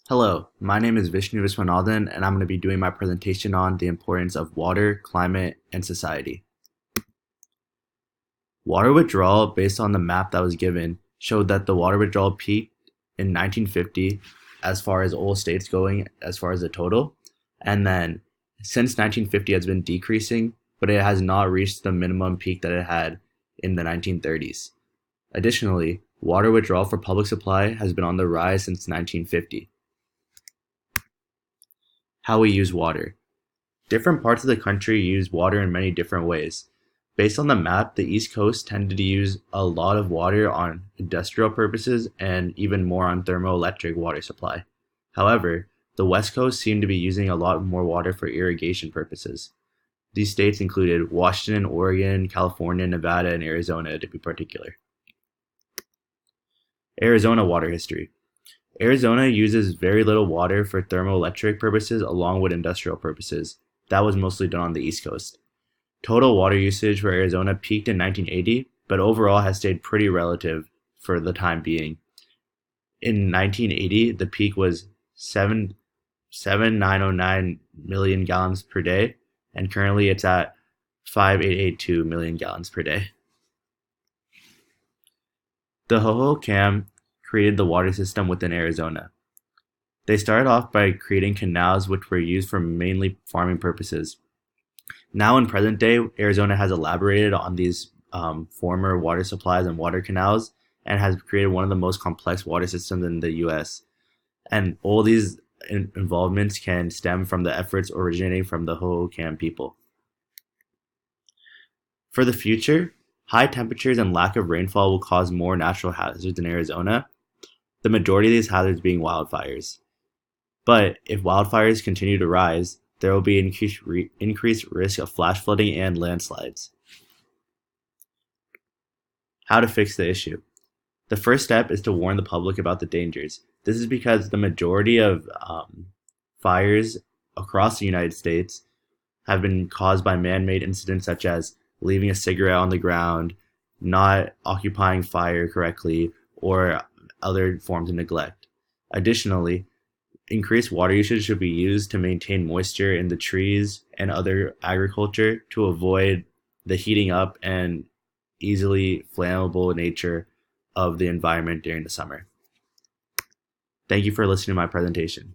Hello, my name is Vishnu Viswanathan, and I'm going to be doing my presentation on the importance of water, climate, and society. Water withdrawal, based on the map that was given, showed that the water withdrawal peaked in 1950 as far as all states going, as far as the total, and then since 1950 has been decreasing, but it has not reached the minimum peak that it had in the 1930s. Additionally, water withdrawal for public supply has been on the rise since 1950. How we use water. Different parts of the country use water in many different ways. Based on the map, the East Coast tended to use a lot of water on industrial purposes and even more on thermoelectric water supply. However, the West Coast seemed to be using a lot more water for irrigation purposes. These states included Washington, Oregon, California, Nevada, and Arizona to be particular. Arizona water history. Arizona uses very little water for thermoelectric purposes along with industrial purposes. That was mostly done on the East Coast. Total water usage for Arizona peaked in 1980, but overall has stayed pretty relative for the time being. In 1980, the peak was 7,909 million gallons per day, and currently it's at 5,882 million gallons per day. The Hohokam created the water system within Arizona. They started off by creating canals which were used for mainly farming purposes. Now in present day, Arizona has elaborated on these former water supplies and water canals and has created one of the most complex water systems in the US. And all these involvements can stem from the efforts originating from the Hohokam people. For the future, high temperatures and lack of rainfall will cause more natural hazards in Arizona, the majority of these hazards being wildfires. But if wildfires continue to rise, there will be increased risk of flash flooding and landslides. How to fix the issue. The first step is to warn the public about the dangers. This is because the majority of fires across the United States have been caused by man-made incidents such as leaving a cigarette on the ground, not occupying fire correctly, or other forms of neglect. Additionally, increased water usage should be used to maintain moisture in the trees and other agriculture to avoid the heating up and easily flammable nature of the environment during the summer. Thank you for listening to my presentation.